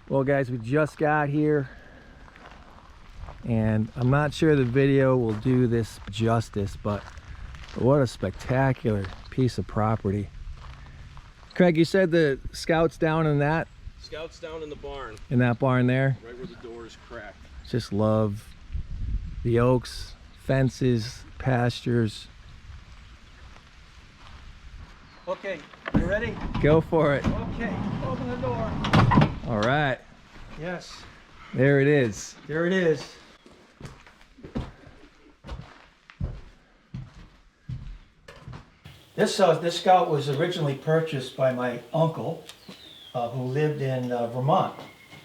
Well guys, we just got here and I'm not sure the video will do this justice, but what a spectacular piece of property. Craig, you said the Scout's down in that? Scout's down in the barn. In that barn there? Right where the door is cracked. Just love the oaks, fences, pastures. Okay, you ready? Go for it. Okay, open the door. All right. Yes, There it is. there it is. This Scout was originally purchased by my uncle, who lived in Vermont,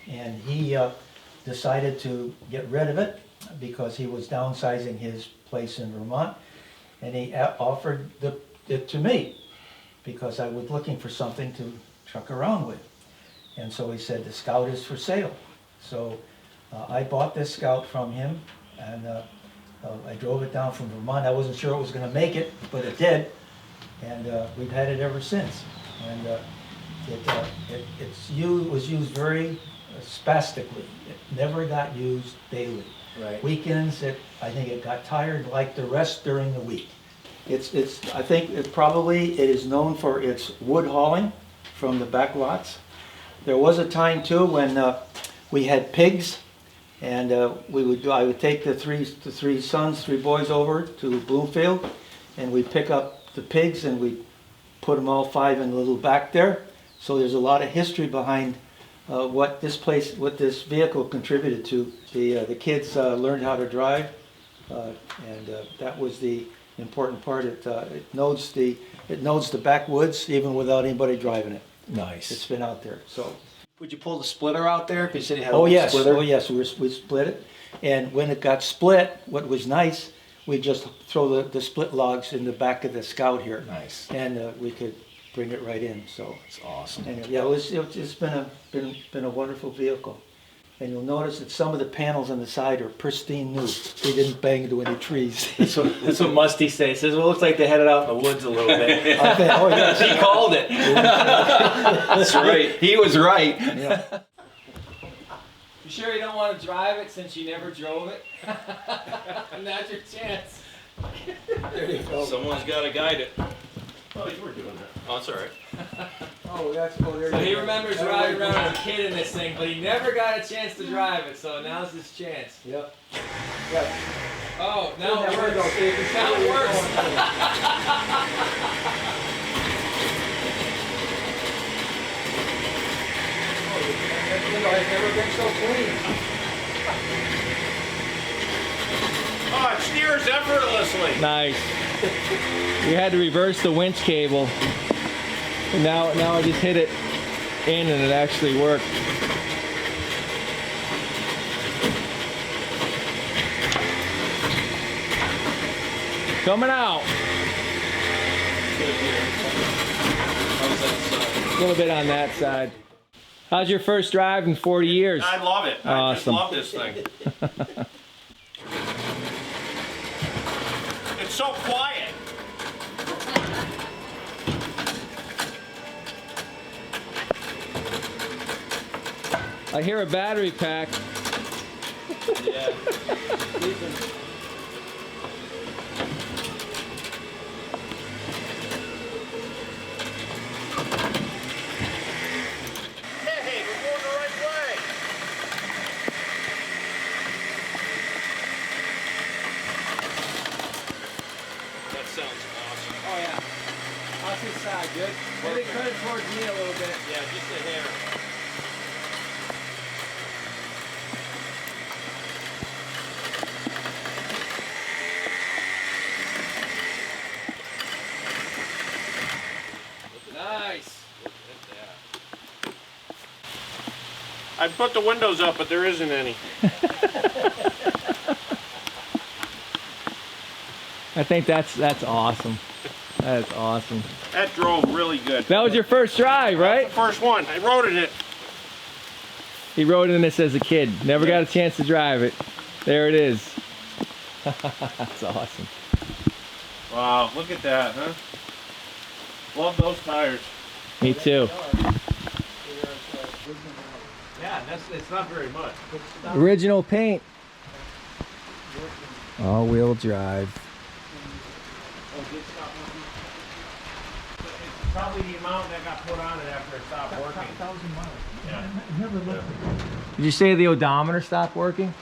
and he decided to get rid of it because he was downsizing his place in Vermont, and he offered it to me because I was looking for something to truck around with. And so he said, the Scout is for sale. So I bought this Scout from him, and I drove it down from Vermont. I wasn't sure it was gonna make it, but it did. And we've had it ever since. And it was used very spastically. It never got used daily. Right. Weekends, I think it got tired like the rest during the week. I think it is known for its wood hauling from the back lots. There was a time too when we had pigs, and I would take the three boys over to Bloomfield, and we'd pick up the pigs and we'd put them all 5 in the little back there. So there's a lot of history behind what this vehicle contributed to. The kids learned how to drive, and that was the important part. It knows the backwoods even without anybody driving it. Nice. It's been out there. So. Would you pull the splitter out there? Because you said you had a Oh little yes, splitter. oh yes, we split it. And when it got split, what was nice, we just throw the split logs in the back of the Scout here. Nice. And we could bring it right in. So It's awesome. and yeah, it's been a wonderful vehicle. And you'll notice that some of the panels on the side are pristine new. They didn't bang into any trees. That's what Musty says. Says, well, it looks like they headed out in the woods a little bit. Oh yes. He called it. That's right. He was right. Yeah. You sure you don't want to drive it since you never drove it? Now's your chance. There you go. Someone's got to guide it. Oh, you were doing that. Oh, it's all right. There So he you go. remembers riding around as a kid in this thing, but he never got a chance to drive it, so now's his chance. Yep. Yeah. Oh, now it There we go. works. So you can see Now where it you're works. It's never been so clean. Oh, it steers effortlessly. Nice. We had to reverse the winch cable. And now I just hit it in and it actually worked. Coming out. A little bit on that side. How's your first drive in 40 years? I love it. I just Awesome. love this thing. It's so quiet. I hear a battery pack. Yeah. Hey, we're going the right way. That sounds awesome. Oh yeah. How's this side? Good? Maybe cut it towards me a little bit. Yeah, just a hair. Nice. I'd put the windows up, but there isn't any. I think that's awesome. That's awesome. That drove really good. That was your first drive, right? The first one. I rode in it. He rode in this as a kid. Never got a chance to drive it. There it is. That's awesome. Wow, look at that, huh? Love those tires. Me too. Yeah, it's not very much. Original paint. All-wheel drive. It's probably the amount that got put on it after it stopped working. 1,000 miles. Yeah. I never looked at Did you say the odometer stopped working?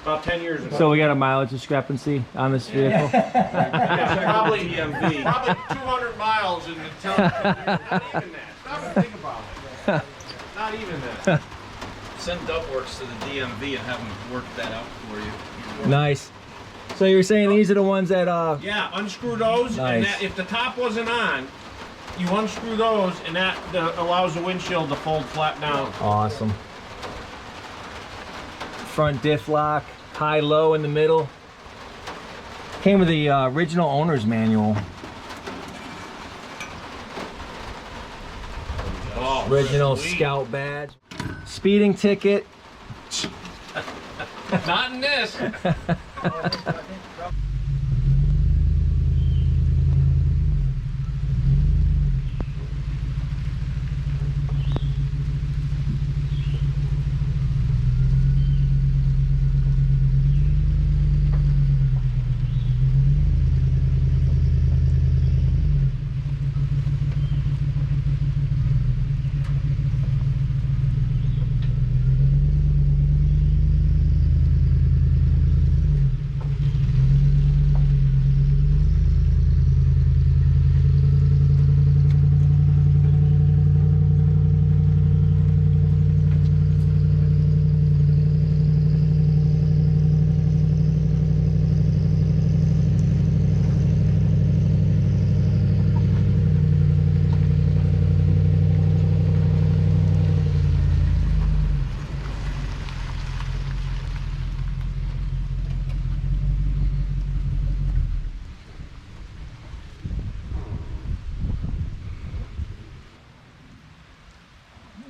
About 10 years ago. So we got a mileage discrepancy on this vehicle? Yeah, probably 200 miles in the not even that. Stop and think about it. Not even that. Send Dubworks to the DMV and have them work that out for you. Nice. So you're saying these are the ones that Yeah, unscrew those, and Nice. that, if the top wasn't on, you unscrew those, and that allows the windshield to fold flat down. awesome. Front diff lock, high-low in the middle. Came with the original owner's manual. Oh, Original sweet. Scout badge. Speeding ticket. Not in this.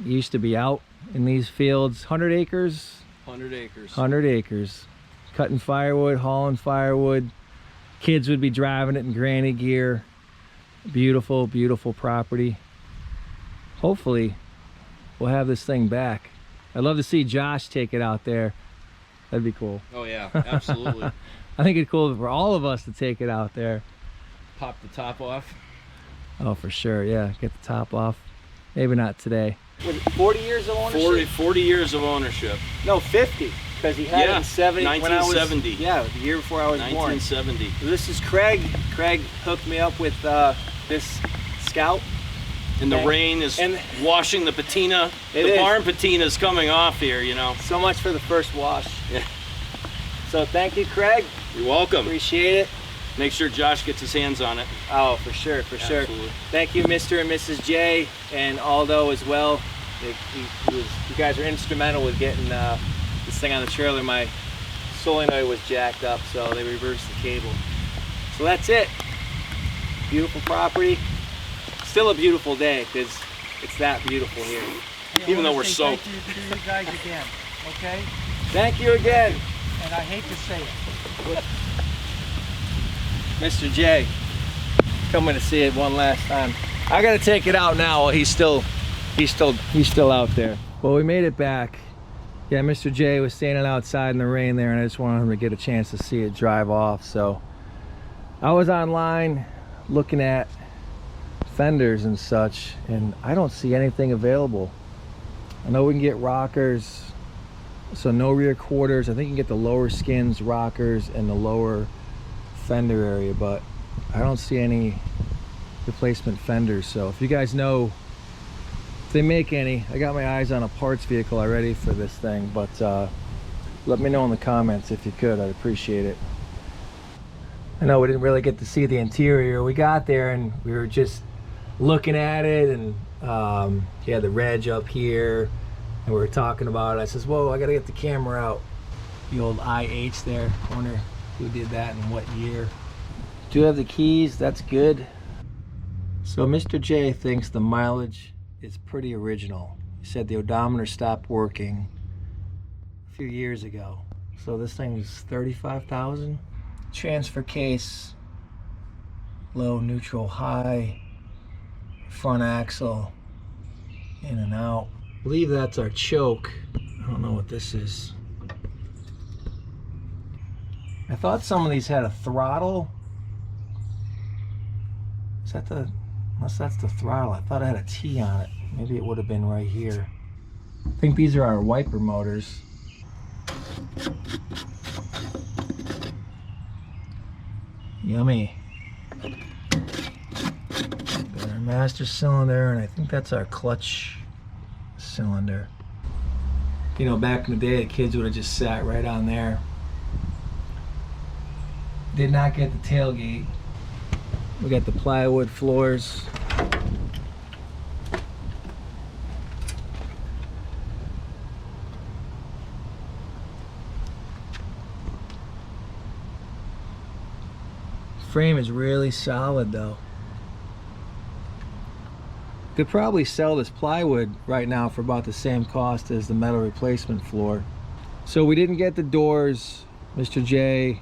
Used to be out in these fields, 100 acres, 100 acres. 100 acres, cutting firewood, hauling firewood. Kids would be driving it in granny gear. Beautiful, beautiful property. Hopefully we'll have this thing back. I'd love to see Josh take it out there. That'd be cool. Oh yeah, absolutely. I think it's cool for all of us to take it out there. Pop the top off. Oh, for sure, yeah, get the top off. Maybe not today. 40 years of ownership? 40 years of ownership. No, 50. Because he had it Yeah, in 70. when I was- 1970. yeah, the year before I was born. 1970. This is Craig. Craig hooked me up with this Scout. And the Okay. rain is And- washing the patina. It The is. barn patina is coming off here, you know. So much for the first wash. Yeah. So thank you, Craig. You're welcome. Appreciate it. Make sure Josh gets his hands on it. Oh, for sure, for sure. Absolutely. Thank you, Mr. and Mrs. J, and Aldo as well. You guys were instrumental with getting this thing on the trailer. My solenoid was jacked up, so they reversed the cable. So that's it. Beautiful property. Still a beautiful day because it's that beautiful here. Even though we're soaked. Thank you to you guys again, okay? Thank you again, And I hate to say it. Mr. J. Coming to see it one last time. I gotta take it out now while he's still out there. Well, we made it back. Yeah, Mr. J was standing outside in the rain there, and I just wanted him to get a chance to see it drive off. So I was online looking at fenders and such, and I don't see anything available. I know we can get rockers, so no rear quarters. I think you can get the lower skins, rockers, and the lower fender area, but I don't see any replacement fenders. So if you guys know if they make any, I got my eyes on a parts vehicle already for this thing, but let me know in the comments if you could. I'd appreciate it. I know we didn't really get to see the interior. We got there and we were just looking at it, and he had the reg up here and we were talking about it. I says, whoa, I gotta get the camera out. The old IH there. I wonder who did that and what year. Do have the keys, that's good. So Mr. J thinks the mileage is pretty original. He said the odometer stopped working a few years ago. So this thing was 35,000. Transfer case, low, neutral, high, front axle, in and out. I believe that's our choke. I don't know what this is. I thought some of these had a throttle. Is that the, unless that's the throttle. I thought it had a T on it. Maybe it would have been right here. I think these are our wiper motors. Yummy. Got our master cylinder, and I think that's our clutch cylinder. You know, back in the day, the kids would have just sat right on there. Did not get the tailgate. We got the plywood floors. Frame is really solid though. Could probably sell this plywood right now for about the same cost as the metal replacement floor. So we didn't get the doors. Mr. J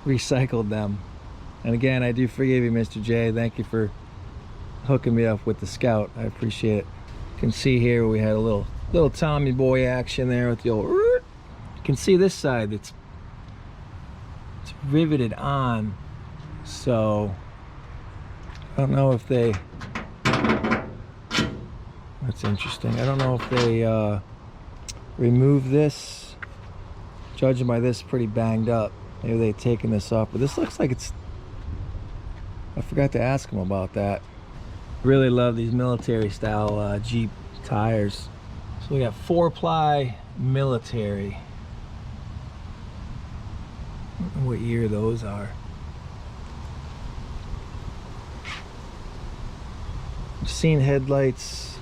recycled them. And again, I do forgive you, Mr. J. Thank you for hooking me up with the Scout. I appreciate it. You can see here we had a little Tommy boy action there with the old. You can see this side. It's riveted on. So I don't know if they. That's interesting. I don't know if they remove this. Judging by this, pretty banged up. Maybe they've taken this off, but this looks like it's. I forgot to ask him about that. Really love these military style Jeep tires. So we got 4-ply military. I don't know what year those are. I've seen headlights.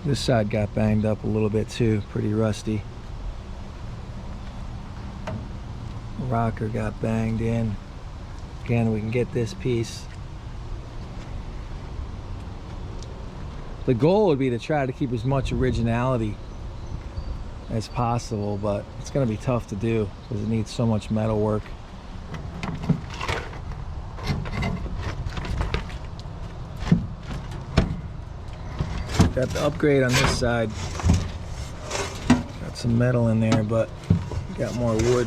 This side got banged up a little bit too, pretty rusty. Rocker got banged in. Again, we can get this piece. The goal would be to try to keep as much originality as possible, but it's going to be tough to do because it needs so much metal work. Got the upgrade on this side. Got some metal in there, but got more wood.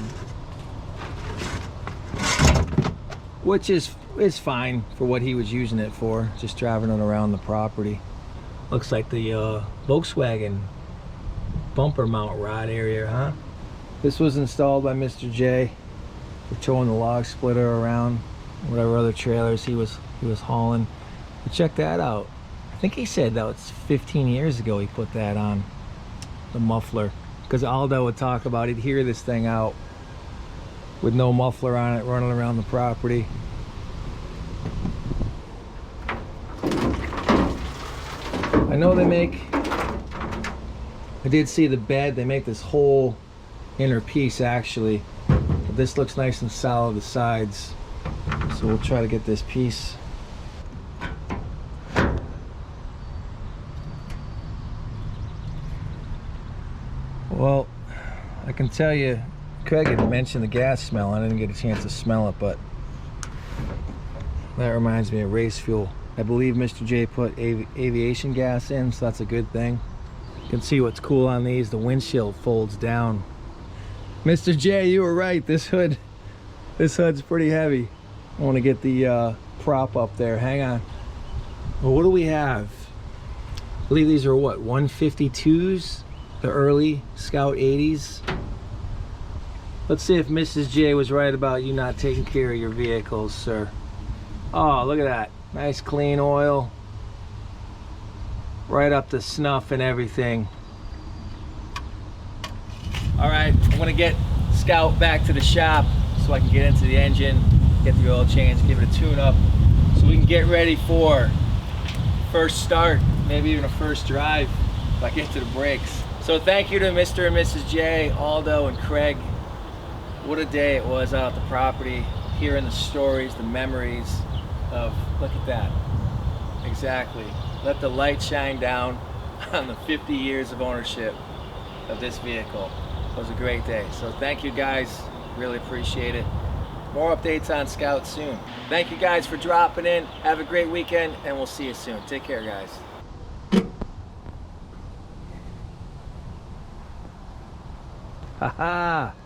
Which is fine for what he was using it for, just driving it around the property. Looks like the Volkswagen bumper mount rod area, huh? This was installed by Mr. J for towing the log splitter around, whatever other trailers he was hauling. But check that out. I think he said that was 15 years ago he put that on, the muffler. Because Aldo would talk about, he'd hear this thing out with no muffler on it running around the property. I know they make, I did see the bed, they make this whole inner piece actually. But this looks nice and solid, the sides. So we'll try to get this piece. Well, I can tell you, Craig had mentioned the gas smell. I didn't get a chance to smell it, but that reminds me of race fuel. I believe Mr. J put aviation gas in, so that's a good thing. You can see what's cool on these. The windshield folds down. Mr. J, you were right. This hood's pretty heavy. I want to get the prop up there. Hang on. Well, what do we have? I believe these are what, 152s? The early Scout 80s. Let's see if Mrs. J was right about you not taking care of your vehicles, sir. Oh, look at that. Nice clean oil. Right up to snuff and everything. All right, I'm gonna get Scout back to the shop so I can get into the engine, get the oil change, give it a tune up, so we can get ready for first start, maybe even a first drive if I get to the brakes. So thank you to Mr. and Mrs. J, Aldo and Craig. What a day it was out at the property, hearing the stories, the memories of, look at that. Exactly. Let the light shine down on the 50 years of ownership of this vehicle. It was a great day. So thank you guys, really appreciate it. More updates on Scout soon. Thank you guys for dropping in. Have a great weekend and we'll see you soon. Take care, guys. Ha ha!